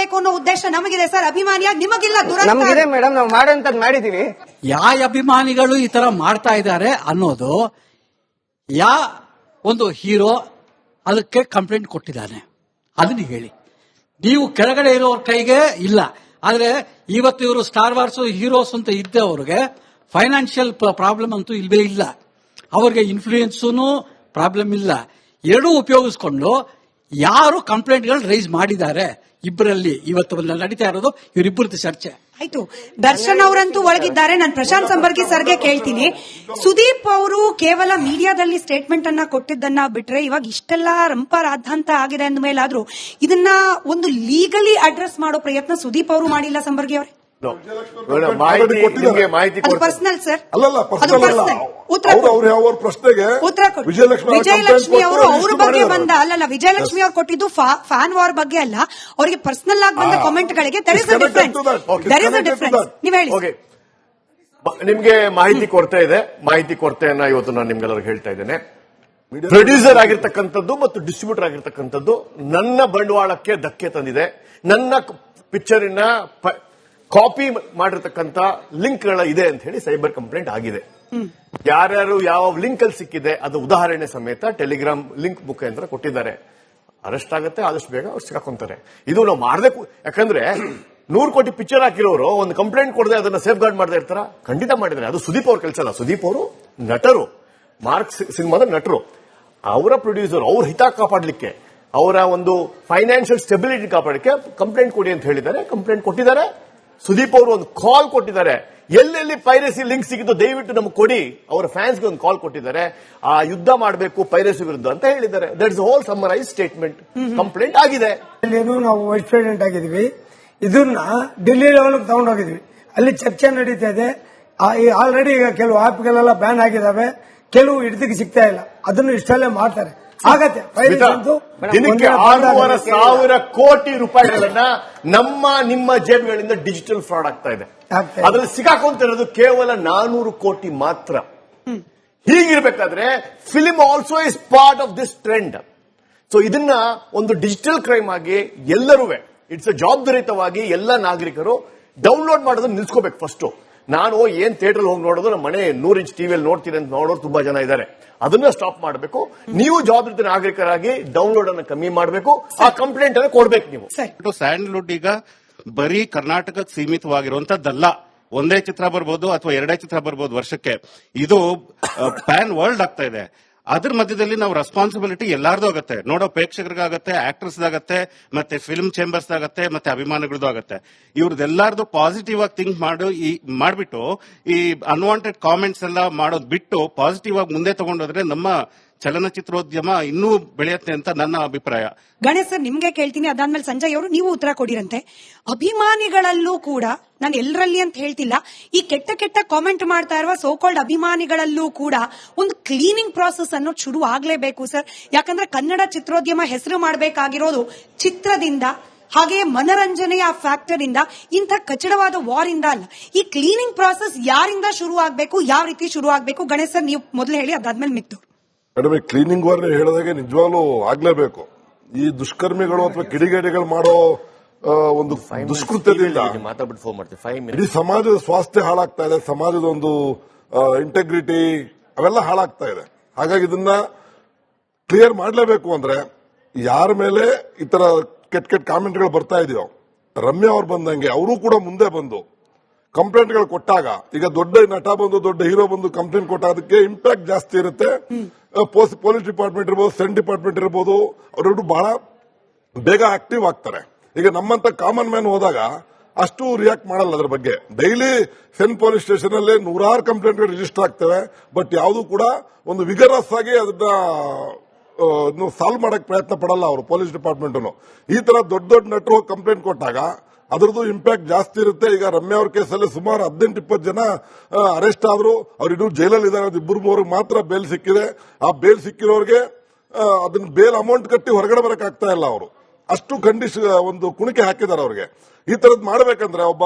ಮಾಡಬೇಕು ಅನ್ನೋ ಉದ್ದೇಶ ನಮಗಿದೆ ಸರ್. ಅಭಿಮಾನಿಯಾಗಿ ನಿಮಗಿಲ್ಲ, ನಮಗಿದೆ ಮೇಡಮ್, ನಾವು ಮಾಡೋಂಥದ್ದು ಮಾಡಿದೀವಿ. ಯಾವ ಅಭಿಮಾನಿಗಳು ಈ ತರ ಮಾಡ್ತಾ ಇದ್ದಾರೆ ಅನ್ನೋದು ಒಂದು ಹೀರೋ ಅದಕ್ಕೆ ಕಂಪ್ಲೇಂಟ್ ಕೊಟ್ಟಿದ್ದಾನೆ, ಅದನ್ನ ಹೇಳಿ. ನೀವು ಕೆಳಗಡೆ ಇರೋರ ಕೈಗೆ ಇಲ್ಲ. ಆದ್ರೆ ಇವತ್ತು ಇವರು ಸ್ಟಾರ್ ವಾರ್ಸ್ ಹೀರೋಸ್ ಅಂತ ಇದ್ದವ್ರಿಗೆ ಫೈನಾನ್ಷಿಯಲ್ ಪ್ರಾಬ್ಲಮ್ ಅಂತೂ ಇಲ್ವೇ ಇಲ್ಲ, ಅವ್ರಿಗೆ ಇನ್ಫ್ಲೂಯೆನ್ಸೂ ಪ್ರಾಬ್ಲಮ್ ಇಲ್ಲ. ಎರಡೂ ಉಪಯೋಗಿಸ್ಕೊಂಡು ಯಾರು ಕಂಪ್ಲೇಂಟ್ಗಳು ರೈಸ್ ಮಾಡಿದ್ದಾರೆ ಇಬ್ಬರಲ್ಲಿ ಇವತ್ತು ನಡೀತಾ ಇರೋದು ಇವರಿಬ್ಬರದ್ದು ಚರ್ಚೆ ಆಯ್ತು. ದರ್ಶನ್ ಅವರಂತೂ ಒಳಗಿದ್ದಾರೆ. ನಾನು ಪ್ರಶಾಂತ್ ಸಂಬರ್ಗಿ ಸರ್ಗೆ ಕೇಳ್ತೀನಿ, ಸುದೀಪ್ ಅವರು ಕೇವಲ ಮೀಡಿಯಾದಲ್ಲಿ ಸ್ಟೇಟ್ಮೆಂಟ್ ಅನ್ನ ಕೊಟ್ಟಿದ್ದನ್ನ ಬಿಟ್ರೆ ಇವಾಗ ಇಷ್ಟೆಲ್ಲ ರಂಪಾರಾಧಾಂತ ಆಗಿದೆ ಅಂದ ಮೇಲಾದ್ರೂ ಇದನ್ನ ಒಂದು ಲೀಗಲಿ ಅಡ್ರೆಸ್ ಮಾಡೋ ಪ್ರಯತ್ನ ಸುದೀಪ್ ಅವರು ಮಾಡಿಲ್ಲ ಸಂಬರ್ಗಿ ಅವರೇ? ಪರ್ಸನಲ್ ಸರ್, ಅವ್ರ ಪ್ರಶ್ನೆಗೆ ವಿಜಯಲಕ್ಷ್ಮಿ ಅವರು ಅವ್ರ ಬಗ್ಗೆ ಬಂದ ಅಲ್ಲಲ್ಲ, ವಿಜಯಲಕ್ಷ್ಮಿ ಅವರು ಕೊಟ್ಟಿದ್ದು ಫ್ಯಾನ್ ವಾರ್ ಬಗ್ಗೆ ಅಲ್ಲ, ಅವರಿಗೆ ಪರ್ಸನಲ್ ಆಗಿ ಬಂದ ಕಾಮೆಂಟ್ ಗಳಿಗೆ ನೀವು ಹೇಳಿ. ನಿಮ್ಗೆ ಮಾಹಿತಿ ಕೊರತೆಯನ್ನ ಇವತ್ತು ನಾನು ನಿಮ್ಗೆಲ್ಲರಿಗೂ ಹೇಳ್ತಾ ಇದ್ದೇನೆ. ಪ್ರೊಡ್ಯೂಸರ್ ಆಗಿರ್ತಕ್ಕಂಥದ್ದು ಮತ್ತು ಡಿಸ್ಟ್ರಿಬ್ಯೂಟರ್ ಆಗಿರ್ತಕ್ಕಂಥದ್ದು ನನ್ನ ಬಂಡವಾಳಕ್ಕೆ ಧಕ್ಕೆ ತಂದಿದೆ. ನನ್ನ ಪಿಕ್ಚರಿನ ಕಾಪಿ ಮಾಡಿರ್ತಕ್ಕಂಥ ಲಿಂಕ್ಗಳ ಇದೆ ಅಂತ ಹೇಳಿ ಸೈಬರ್ ಕಂಪ್ಲೇಂಟ್ ಆಗಿದೆ. ಯಾರ್ಯಾರು ಯಾವ ಲಿಂಕ್ ಅಲ್ಲಿ ಸಿಕ್ಕಿದೆ ಅದು ಉದಾಹರಣೆ ಸಮೇತ ಟೆಲಿಗ್ರಾಮ್ ಲಿಂಕ್ ಮುಖಾಂತರ ಕೊಟ್ಟಿದ್ದಾರೆ. ಅರೆಸ್ಟ್ ಆಗುತ್ತೆ, ಆದಷ್ಟು ಬೇಗ ಅವ್ರು ಸಿಕ್ಕಾಕೊಂತಾರೆ. ಇದು ನಾವು ಮಾಡಬೇಕು. ಯಾಕಂದ್ರೆ 100 ಕೋಟಿ ಪಿಕ್ಚರ್ ಹಾಕಿರೋರು ಒಂದು ಕಂಪ್ಲೇಂಟ್ ಕೊಡದೆ ಅದನ್ನ ಸೇಫ್ ಗಾರ್ಡ್ ಮಾಡದೇ ಇರ್ತಾರ? ಖಂಡಿತ ಮಾಡಿದ್ದಾರೆ. ಅದು ಸುದೀಪ್ ಅವ್ರ ಕೆಲಸ ಅಲ್ಲ. ಸುದೀಪ್ ಅವರು ನಟರು, ಮಾರ್ಕ್ ಸಿನಿಮಾದ ನಟರು, ಅವರ ಪ್ರೊಡ್ಯೂಸರ್, ಅವ್ರ ಹಿತ ಕಾಪಾಡಲಿಕ್ಕೆ, ಅವರ ಒಂದು ಫೈನಾನ್ಷಿಯಲ್ ಸ್ಟೆಬಿಲಿಟಿ ಕಾಪಾಡಲಿಕ್ಕೆ ಕಂಪ್ಲೇಂಟ್ ಕೊಡಿ ಅಂತ ಹೇಳಿದ್ದಾರೆ. ಕಂಪ್ಲೇಂಟ್ ಕೊಟ್ಟಿದ್ದಾರೆ. ಸುದೀಪ್ ಅವರು ಒಂದು ಕಾಲ್ ಕೊಟ್ಟಿದ್ದಾರೆ. ಎಲ್ಲೆಲ್ಲಿ ಪೈರಸಿ ಲಿಂಕ್ ಸಿಗಿದ್ದು ದಯವಿಟ್ಟು ನಮ್ಗೆ ಕೊಡಿ. ಅವರ ಫ್ಯಾನ್ಸ್ಗೆ ಒಂದು ಕಾಲ್ ಕೊಟ್ಟಿದ್ದಾರೆ. ಆ ಯುದ್ಧ ಮಾಡಬೇಕು ಪೈರಸಿ ವಿರುದ್ಧ ಅಂತ ಹೇಳಿದ್ದಾರೆ. That is hole summarise statement. Complaint ಆಗಿದೆ. ನಾವು ವೈಸ್ ಪ್ರೆಸಿಡೆಂಟ್ ಆಗಿದ್ವಿ, ಇದನ್ನ ಡೆಲ್ಲಿ ಲೆವೆಲ್ ತಗೊಂಡೋಗಿದ್ವಿ. ಅಲ್ಲಿ ಚರ್ಚೆ ನಡೀತಾ ಇದೆ. ಆಲ್ರೆಡಿ ಈಗ ಕೆಲವು ಆಪ್ಗಳೆಲ್ಲ ಬ್ಯಾನ್ ಆಗಿದಾವೆ, ಕೆಲವು ಹಿಡಿದಿಗೆ ಸಿಗ್ತಾ ಇಲ್ಲ. ಅದನ್ನು ಇಷ್ಟಲ್ಲೇ ಮಾಡ್ತಾರೆ. ಆಗತ್ತೆ. ದಿನಕ್ಕೆ 6,500 ಕೋಟಿ ರೂಪಾಯಿಗಳನ್ನ ನಿಮ್ಮ ಜೇಬುಗಳಿಂದ ಡಿಜಿಟಲ್ ಫ್ರಾಡ್ ಆಗ್ತಾ ಇದೆ. ಅದ್ರಲ್ಲಿ ಸಿಕ್ಕಾಕೊಂತಿರೋದು ಕೇವಲ 400 ಕೋಟಿ ಮಾತ್ರ. ಹೀಗಿರ್ಬೇಕಾದ್ರೆ film also is part of this trend. So ಇದನ್ನ ಒಂದು ಡಿಜಿಟಲ್ ಕ್ರೈಮ್ ಆಗಿ ಎಲ್ಲರೂ ಇಟ್ಸ್ ಜವಾಬ್ದಾರಿಯುತವಾಗಿ ಎಲ್ಲ ನಾಗರಿಕರು ಡೌನ್ಲೋಡ್ ಮಾಡೋದನ್ನ ನಿಲ್ಸ್ಕೋಬೇಕು. ಫಸ್ಟ್ ನಾನು ಏನ್ ಥಿಯೇಟರ್ ಹೋಗಿ ನೋಡೋದು, ನಮ್ಮ ಮನೆ 100 ಇಂಚ್ ಟಿವಿಯಲ್ಲಿ ನೋಡ್ತೀನಿ ಅಂತ ನೋಡೋರು ತುಂಬಾ ಜನ ಇದ್ದಾರೆ. ಅದನ್ನ ಸ್ಟಾಪ್ ಮಾಡಬೇಕು. ನೀವು ಜವಾಬ್ದಾರಿ ನಾಗರಿಕರಾಗಿ ಡೌನ್ಲೋಡ್ ಅನ್ನು ಕಮ್ಮಿ ಮಾಡಬೇಕು. ಆ ಕಂಪ್ಲೇಂಟ್ ಅನ್ನು ಕೊಡ್ಬೇಕು ನೀವು. ಸ್ಯಾಂಡಲ್ವುಡ್ ಈಗ ಬರೀ ಕರ್ನಾಟಕಕ್ಕೆ ಸೀಮಿತವಾಗಿರುವಂತದ್ದಲ್ಲ. ಒಂದೇ ಚಿತ್ರ ಬರ್ಬೋದು ಅಥವಾ 2 ಚಿತ್ರ ಬರ್ಬೋದು ವರ್ಷಕ್ಕೆ. ಇದು ಪ್ಯಾನ್ ವರ್ಲ್ಡ್ ಆಗ್ತಾ ಇದೆ. ಅದ್ರ ಮಧ್ಯದಲ್ಲಿ ನಾವು ರೆಸ್ಪಾನ್ಸಿಬಿಲಿಟಿ ಎಲ್ಲಾರ್ದು ಆಗತ್ತೆ. ನೋಡೋ ಪ್ರೇಕ್ಷಕರಿಗಾಗತ್ತೆ, ಆಕ್ಟರ್ಸ್ ಆಗತ್ತೆ, ಮತ್ತೆ ಫಿಲ್ಮ್ ಚೇಂಬರ್ಸ್ ಆಗತ್ತೆ, ಮತ್ತೆ ಅಭಿಮಾನಿಗಳದ್ದು ಆಗತ್ತೆ. ಇವ್ರದ್ದೆಲ್ಲಾರ್ದು ಪಾಸಿಟಿವ್ ಆಗಿ ಥಿಂಕ್ ಮಾಡ್ಬಿಟ್ಟು ಈ ಅನ್ವಾಂಟೆಡ್ ಕಾಮೆಂಟ್ಸ್ ಎಲ್ಲ ಮಾಡೋದ್ ಬಿಟ್ಟು ಪಾಸಿಟಿವ್ ಆಗಿ ಮುಂದೆ ತಗೊಂಡೋದ್ರೆ ನಮ್ಮ ಚಲನಚಿತ್ರೋದ್ಯಮ ಇನ್ನೂ ಬೆಳೆಯುತ್ತೆ ಅಂತ ನನ್ನ ಅಭಿಪ್ರಾಯ. ಗಣೇಶ್ ಸರ್, ನಿಮ್ಗೆ ಕೇಳ್ತೀನಿ. ಅದಾದ್ಮೇಲೆ ಸಂಜಯ್ ಅವರು ನೀವು ಉತ್ತರ ಕೊಡಿರಂತೆ. ಅಭಿಮಾನಿಗಳಲ್ಲೂ ಕೂಡ, ನಾನು ಎಲ್ಲರಲ್ಲಿ ಅಂತ ಹೇಳ್ತಿಲ್ಲ, ಈ ಕೆಟ್ಟ ಕಾಮೆಂಟ್ ಮಾಡ್ತಾ ಇರುವ ಸೋಕಾಲ್ಡ್ ಅಭಿಮಾನಿಗಳಲ್ಲೂ ಕೂಡ ಒಂದು ಕ್ಲೀನಿಂಗ್ ಪ್ರಾಸೆಸ್ ಅನ್ನೋದು ಶುರು ಆಗ್ಲೇಬೇಕು ಸರ್. ಯಾಕಂದ್ರೆ ಕನ್ನಡ ಚಿತ್ರೋದ್ಯಮ ಹೆಸರು ಮಾಡಬೇಕಾಗಿರೋದು ಚಿತ್ರದಿಂದ, ಹಾಗೆಯೇ ಮನರಂಜನೆಯ ಫ್ಯಾಕ್ಟರ್ ಇಂದ, ಇಂಥ ಕಚಡವಾದ ವಾರ್ ಇಂದ ಅಲ್ಲ. ಈ ಕ್ಲೀನಿಂಗ್ ಪ್ರಾಸೆಸ್ ಯಾರಿಂದ ಶುರು ಆಗ್ಬೇಕು, ಯಾವ ರೀತಿ ಶುರು ಆಗ್ಬೇಕು? ಗಣೇಶ್ ಸರ್, ನೀವು ಮೊದಲು ಹೇಳಿ, ಅದಾದ್ಮೇಲೆ ಮಿತ್ತು. ಕಡಿಮೆ ಕ್ಲೀನಿಂಗ್ ವಾರ್ ಹೇಳಿದಾಗೆ ನಿಜವಾಗ್ಲೂ ಆಗ್ಲೇಬೇಕು. ಈ ದುಷ್ಕರ್ಮಿಗಳು ಅಥವಾ ಕಿಡಿಗೇಡಿಗಳು ಮಾಡೋ ಒಂದು ದುಷ್ಕೃತ್ಯದಿಂದ ಇಡೀ ಸಮಾಜದ ಸ್ವಾಸ್ಥ್ಯ ಹಾಳಾಗ್ತಾ ಇದೆ, ಸಮಾಜದ ಒಂದು ಇಂಟೆಗ್ರಿಟಿ ಅವೆಲ್ಲ ಹಾಳಾಗ್ತಾ ಇದೆ. ಹಾಗಾಗಿ ಇದನ್ನ ಕ್ಲಿಯರ್ ಮಾಡಲೇಬೇಕು. ಅಂದ್ರೆ ಯಾರ ಮೇಲೆ ಈ ತರ ಕೆಟ್ಟ ಕಾಮೆಂಟ್ಗಳು ಬರ್ತಾ ಇದೆಯೋ, ರಮ್ಯಾ ಅವ್ರು ಬಂದಂಗೆ ಅವರು ಕೂಡ ಮುಂದೆ ಬಂದು ಕಂಪ್ಲೇಂಟ್ಗಳು ಕೊಟ್ಟಾಗ, ಈಗ ದೊಡ್ಡ ನಟ ಬಂದು ದೊಡ್ಡ ಹೀರೋ ಬಂದು ಕಂಪ್ಲೇಂಟ್ ಕೊಟ್ಟಾಗ ಇಂಪ್ಯಾಕ್ಟ್ ಜಾಸ್ತಿ ಇರುತ್ತೆ. ಪೊಲೀಸ್ ಡಿಪಾರ್ಟ್ಮೆಂಟ್ ಇರ್ಬೋದು, ಸೆಂಟ್ ಡಿಪಾರ್ಟ್ಮೆಂಟ್ ಇರ್ಬೋದು, ಅವರೆಲ್ಲರೂ ಬಹಳ ಬೇಗ ಆಕ್ಟಿವ್ ಆಗ್ತಾರೆ. ಈಗ ನಮ್ಮಂತ ಕಾಮನ್ ಮ್ಯಾನ್ ಹೋದಾಗ ಅಷ್ಟು ರಿಯಾಕ್ಟ್ ಮಾಡಲ್ಲ ಅದ್ರ ಬಗ್ಗೆ. ಡೈಲಿ ಸೆಂಟ್ ಪೊಲೀಸ್ ಸ್ಟೇಷನ್ ಅಲ್ಲೇ 100 ಕಂಪ್ಲೇಂಟ್ಗಳು ರಿಜಿಸ್ಟರ್ ಆಗ್ತವೆ. ಬಟ್ ಯಾವುದು ಕೂಡ ಒಂದು ವಿಗರಸ್ ಆಗಿ ಅದನ್ನ ಸಾಲ್ವ್ ಮಾಡಕ್ ಪ್ರಯತ್ನ ಪಡಲ್ಲ ಅವರು, ಪೊಲೀಸ್ ಡಿಪಾರ್ಟ್ಮೆಂಟ್. ಈ ತರ ದೊಡ್ಡ ನಟರು ಕಂಪ್ಲೇಂಟ್ ಕೊಟ್ಟಾಗ ಅದರದ್ದು ಇಂಪ್ಯಾಕ್ಟ್ ಜಾಸ್ತಿ ಇರುತ್ತೆ. ಈಗ ರಮ್ಯಾ ಅವ್ರ ಕೇಸಲ್ಲಿ ಸುಮಾರು 18-20 ಜನ ಅರೆಸ್ಟ್ ಆದ್ರು. ಅವ್ರು ಇನ್ನೂ ಜೈಲಲ್ಲಿ ಇದ್ದಾರೆ. 2-3 ಮಾತ್ರ ಬೇಲ್ ಸಿಕ್ಕಿದೆ. ಆ ಬೇಲ್ ಸಿಕ್ಕಿರೋರಿಗೆ ಅದನ್ನ ಬೇಲ್ ಅಮೌಂಟ್ ಕಟ್ಟಿ ಹೊರಗಡೆ ಬರಕ್ ಆಗ್ತಾ ಇಲ್ಲ ಅವರು. ಅಷ್ಟು ಒಂದು ಕುಣಿಕೆ ಹಾಕಿದ್ದಾರೆ ಅವ್ರಿಗೆ. ಈ ತರದ್ ಮಾಡ್ಬೇಕಂದ್ರೆ ಒಬ್ಬ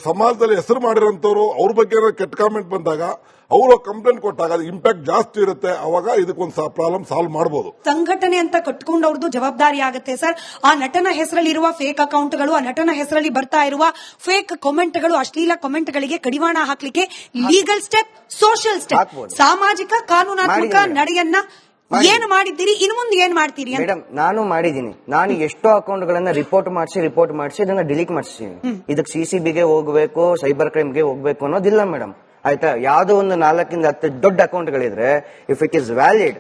ಸಮಾಜದಲ್ಲಿ ಹೆಸರು ಮಾಡಿರೋಂಥವ್ರು ಅವ್ರ ಬಗ್ಗೆ ಕೆಟ್ಟ ಕಾಮೆಂಟ್ ಬಂದಾಗ ಅವರು ಕಂಪ್ಲೇಂಟ್ ಕೊಟ್ಟಾಗ ಅದು ಇಂಪ್ಯಾಕ್ಟ್ ಜಾಸ್ತಿ ಇರುತ್ತೆ. ಅವಾಗ ಇದಕ್ಕೊಂದು ಪ್ರಾಬ್ಲಮ್ ಸಾಲ್ವ್ ಮಾಡಬಹುದು. ಸಂಘಟನೆ ಅಂತ ಕಟ್ಕೊಂಡವ್ರದ್ದು ಜವಾಬ್ದಾರಿ ಆಗುತ್ತೆ ಸರ್. ಆ ನಟನ ಹೆಸರಲ್ಲಿರುವ ಫೇಕ್ ಅಕೌಂಟ್ಗಳು, ಆ ನಟನ ಹೆಸರಲ್ಲಿ ಬರ್ತಾ ಇರುವ ಫೇಕ್ ಕಾಮೆಂಟ್ಗಳು, ಅಶ್ಲೀಲ ಕಾಮೆಂಟ್ಗಳಿಗೆ ಕಡಿವಾಣ ಹಾಕ್ಲಿಕ್ಕೆ ಲೀಗಲ್ ಸ್ಟೆಪ್, ಸೋಷಿಯಲ್ ಸ್ಟೆಪ್, ಸಾಮಾಜಿಕ ಕಾನೂನಾತ್ಮಕ ನಡೆಯನ್ನ ಏನು ಮಾಡಿದ್ದೀರಿ, ಇನ್ನು ಮುಂದೆ ಏನ್ ಮಾಡ್ತೀರಿ? ಮೇಡಮ್, ನಾನು ಮಾಡಿದ್ದೀನಿ. ನಾನು ಎಷ್ಟೋ ಅಕೌಂಟ್ ಗಳನ್ನ ರಿಪೋರ್ಟ್ ಮಾಡಿಸಿ ಇದನ್ನ ಡಿಲೀಟ್ ಮಾಡಿಸ್ತೀನಿ. ಇದಕ್ಕೆ CCBಗೆ ಹೋಗ್ಬೇಕು, ಸೈಬರ್ ಕ್ರೈಮ್ಗೆ ಹೋಗ್ಬೇಕು ಅನ್ನೋದಿಲ್ಲ ಮೇಡಮ್. ಆಯ್ತಾ? ಯಾವ್ದೋ ಒಂದು 4 ಇಂದ 10 ದೊಡ್ಡ ಅಕೌಂಟ್ ಗಳಿದ್ರೆ, ಇಫ್ ಇಟ್ ಇಸ್ ವ್ಯಾಲಿಡ್,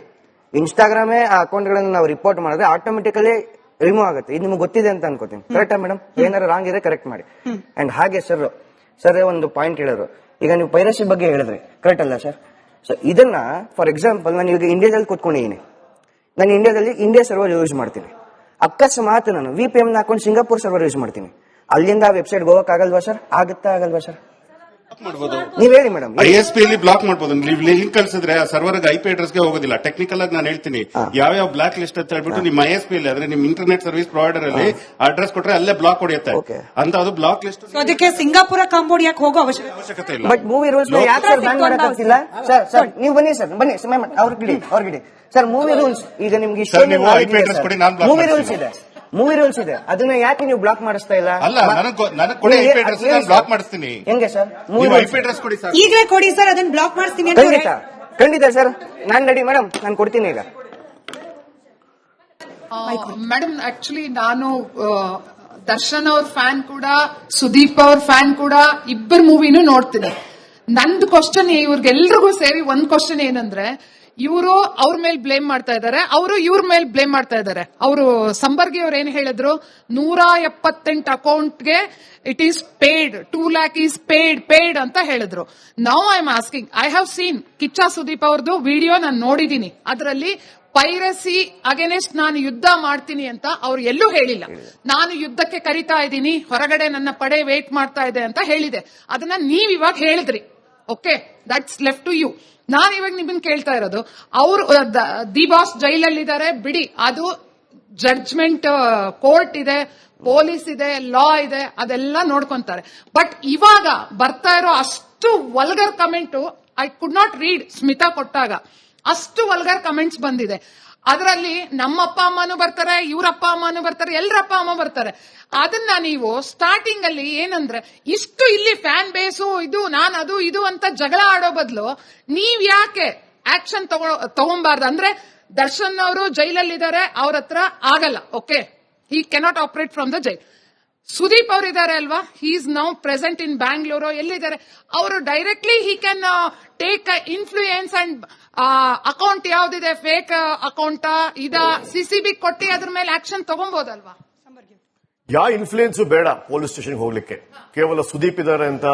ಇನ್ಸ್ಟಾಗ್ರಾಮೇ ಆ ಅಕೌಂಟ್ ಗಳನ್ನ ನಾವು ರಿಪೋರ್ಟ್ ಮಾಡಿದ್ರೆ ಆಟೋಮೆಟಿಕಲಿ ರಿಮೂವ್ ಆಗುತ್ತೆ. ಇದು ನಿಮ್ಗೆ ಗೊತ್ತಿದೆ ಅಂತ ಅನ್ಕೋತೀನಿ. ಕರೆಕ್ಟಾ ಮೇಡಮ್? ಏನಾದ್ರು ರಾಂಗ್ ಇದೆ ಕರೆಕ್ಟ್ ಮಾಡಿ. ಅಂಡ್ ಹಾಗೆ ಸರ್ ಒಂದು ಪಾಯಿಂಟ್ ಹೇಳಿದ್ರು, ಈಗ ನೀವು ಪೈರಸಿ ಬಗ್ಗೆ ಹೇಳಿದ್ರಿ, ಕರೆಕ್ಟ್ ಅಲ್ಲ ಸರ್? ಸೊ ಇದನ್ನ ಫಾರ್ ಎಕ್ಸಾಂಪಲ್ ನಾನು ಈಗ ಇಂಡಿಯಾದಲ್ಲಿ ಕೂತ್ಕೊಂಡಿದ್ದೀನಿ. ನಾನು ಇಂಡಿಯಾದಲ್ಲಿ ಇಂಡಿಯಾ ಸರ್ವರ್ ಯೂಸ್ ಮಾಡ್ತೀನಿ. ಅಕಸ್ಮಾತ್ ನಾನು VPN ಹಾಕೊಂಡು ಸಿಂಗಾಪುರ್ ಸರ್ವರ್ ಯೂಸ್ ಮಾಡ್ತೀನಿ. ಅಲ್ಲಿಂದ ವೆಬ್ಸೈಟ್ ಹೋಗಕ್ಕಾಗಲ್ವಾ ಸರ್? ಆಗಲ್ವಾ ಸರ್? ನೀವ್ ಹೇಳಿ ಮೇಡಮ್. ISP ಅಲ್ಲಿ ಬ್ಲಾಕ್ ಮಾಡಬಹುದು. ನೀವು ಲಿಂಕ್ ಕಳ್ಸಿದ್ರೆ ಆ ಸರ್ವರ್ IP ಅಡ್ರೆಸ್ಗೆ ಹೋಗೋದಿಲ್ಲ. ಟೆಕ್ನಿಕಲ್ ಆಗಿ ನಾನು ಹೇಳ್ತೀನಿ ಯಾವ ಬ್ಲಾಕ್ ಲಿಸ್ಟ್ ಅಂತ ಹೇಳ್ಬಿಟ್ಟು ನಿಮ್ಮ ISP ಅಲ್ಲಿ ಅಂದ್ರೆ ನಿಮ್ ಇಂಟರ್ನೆಟ್ ಸರ್ವಿಸ್ ಪ್ರೊವೈಡರ್ ಅಲ್ಲಿ ಅಡ್ರೆಸ್ ಕೊಟ್ರೆ ಅಲ್ಲೇ ಬ್ಲಾಕ್ ಹೊಡೆಯುತ್ತೆ ಅಂತ. ಅದು ಬ್ಲಾಕ್ ಲಿಸ್ಟ್. ಅದಕ್ಕೆ ಸಿಂಗಾಪುರ ಕಾಂಬೋಡಿಯಾಕ್ಕೆ ಹೋಗೋ ಅವಶ್ಯಕತೆ ಇಲ್ಲ. ಬಟ್ ಮೂವಿ ರೂಲ್ಸ್ ಯಾಕೆ ಸರ್ ಬ್ಯಾನ್ ಮಾಡಕ್ಕಾಗ್ತಿಲ್ಲ? ಸರ್ ನೀವು ಬನ್ನಿ ಸರ್, ಬನ್ನಿ ಅವ್ರಿಗೆ ಸರ್ ಮೂವಿ ರೂಲ್ಸ್ ಈಗ ನಿಮ್ಗೆ IP ಅಡ್ರೆಸ್ ಕೊಡಿ, ನಾನು ಬ್ಲಾಕ್ ಮೂವಿ ರೂಲ್ಸ್ ಇದೆ, ಅದನ್ನ ಯಾಕೆ ನೀವು ಬ್ಲಾಕ್ ಮಾಡಿಸ್ತಾ ಇಲ್ಲ? ಅಲ್ಲ, ನನಗೆ ಕೊಡಿ IP ಅಡ್ರೆಸ್, ನಾನು ಬ್ಲಾಕ್ ಮಾಡಿಸ್ತೀನಿ. ಹೆಂಗೆ ಸರ್? ನೀವು IP ಅಡ್ರೆಸ್ ಕೊಡಿ ಸರ್. ಈಗಲೇ ಕೊಡಿ ಸರ್, ಅದನ್ನ ಬ್ಲಾಕ್ ಮಾಡಿಸ್ತೀನಿ. ಖಂಡಿತ ಸರ್, ನಾನ್ ರೆಡಿ ಮೇಡಮ್, ನಾನು ಕೊಡ್ತೀನಿ ಈಗ. ಮೇಡಮ್, ಆಕ್ಚುಲಿ ನಾನು ದರ್ಶನ್ ಅವ್ರ ಫ್ಯಾನ್ ಕೂಡ, ಸುದೀಪ್ ಅವ್ರ ಫ್ಯಾನ್ ಕೂಡ, ಇಬ್ಬರು ಮೂವಿನೂ ನೋಡ್ತೀನಿ. ನಂದು ಕ್ವಶನ್ ಇವ್ರಿಗೆಲ್ರಿಗೂ ಸೇರಿ ಒಂದ್ ಕ್ವಶನ್ ಏನಂದ್ರೆ, ಇವರು ಅವ್ರ ಮೇಲೆ ಬ್ಲೇಮ್ ಮಾಡ್ತಾ ಇದ್ದಾರೆ, ಅವರು ಇವ್ರ ಮೇಲೆ ಬ್ಲೇಮ್ ಮಾಡ್ತಾ ಇದ್ದಾರೆ. ಅವರು ಸಂಬರ್ಗಿ ಅವ್ರು ಏನ್ ಹೇಳಿದ್ರು, 178 ಅಕೌಂಟ್ಗೆ it is paid, 2 lakh is paid ಅಂತ ಹೇಳಿದ್ರು. Now I am asking, I have seen Kichcha Sudeep ಅವ್ರದ್ದು ವಿಡಿಯೋ ನಾನು ನೋಡಿದೀನಿ. ಅದರಲ್ಲಿ ಪೈರಸಿ ಅಗೇನೆಸ್ಟ್ ನಾನು ಯುದ್ಧ ಮಾಡ್ತೀನಿ ಅಂತ ಅವ್ರು ಎಲ್ಲೂ ಹೇಳಿಲ್ಲ. ನಾನು ಯುದ್ಧಕ್ಕೆ ಕರಿತಾ ಇದ್ದೀನಿ, ಹೊರಗಡೆ ನನ್ನ ಪಡೆ ವೇಟ್ ಮಾಡ್ತಾ ಇದೆ ಅಂತ ಹೇಳಿದೆ. ಅದನ್ನ ನೀವ್ ಇವಾಗ ಹೇಳಿದ್ರಿ. Okay, that's left to you. ನಾನು ಇವಾಗ ನಿಮ್ಮನ್ನ ಕೇಳ್ತಾ ಇರೋದು, ಅವರು ದಿ ಬಾಸ್ ಜೈಲಲ್ಲಿದ್ದಾರೆ ಬಿಡಿ, ಅದು ಜಡ್ಜ್ಮೆಂಟ್ ಕೋರ್ಟ್ ಇದೆ, ಪೊಲೀಸ್ ಇದೆ, ಲಾ ಇದೆ, ಅದೆಲ್ಲ ನೋಡ್ಕೊಂತಾರೆ. ಬಟ್ ಇವಾಗ ಬರ್ತಾ ಇರೋ ಅಷ್ಟು vulgar comment I could not read. Smita ಕೊಟ್ಟಾಗ ಅಷ್ಟು ವಲ್ಗರ್ ಕಮೆಂಟ್ಸ್ ಬಂದಿದೆ. ಅದರಲ್ಲಿ ನಮ್ಮ ಅಪ್ಪ ಅಮ್ಮನೂ ಬರ್ತಾರೆ, ಇವ್ರ ಅಪ್ಪ ಅಮ್ಮನೂ ಬರ್ತಾರೆ, ಎಲ್ಲರ ಅಪ್ಪ ಅಮ್ಮ ಬರ್ತಾರೆ. ಅದನ್ನ ನೀವು ಸ್ಟಾರ್ಟಿಂಗ್ ಅಲ್ಲಿ ಏನಂದ್ರೆ, ಇಷ್ಟು ಇಲ್ಲಿ ಫ್ಯಾನ್ ಬೇಸು, ಇದು ನಾನು ಅದು ಇದು ಅಂತ ಜಗಳ ಆಡೋ ಬದಲು ನೀವ್ ಯಾಕೆ ಆಕ್ಷನ್ ತಗೊಂಬಾರ್ದು? ಅಂದ್ರೆ ದರ್ಶನ್ ಅವರು ಜೈಲಲ್ಲಿದ್ದಾರೆ, ಅವ್ರ ಹತ್ರ ಆಗಲ್ಲ. Okay, he cannot operate from the jail. Sudeep ಅವರು ಇದ್ದಾರೆ ಅಲ್ವಾ, he is now present in Bangalore, ಎಲ್ಲಿದ್ದಾರೆ ಅವರು? Directly he can take influence and account ಯಾವ್ದಿದೆ, ಫೇಕ್ ಅಕೌಂಟ್ CCB ಕೊಟ್ಟಿ ಅದ್ರ ಮೇಲೆ ಆಕ್ಷನ್ ತಗೊಬೋದಲ್ವಾ? ಯಾವ ಇನ್ಫ್ಲೂಯೆನ್ಸ್ ಬೇಡ ಪೊಲೀಸ್ ಸ್ಟೇಷನ್ ಹೋಗ್ಲಿಕ್ಕೆ, ಕೇವಲ ಸುದೀಪ್ ಇದ್ದಾರೆ ಅಂತ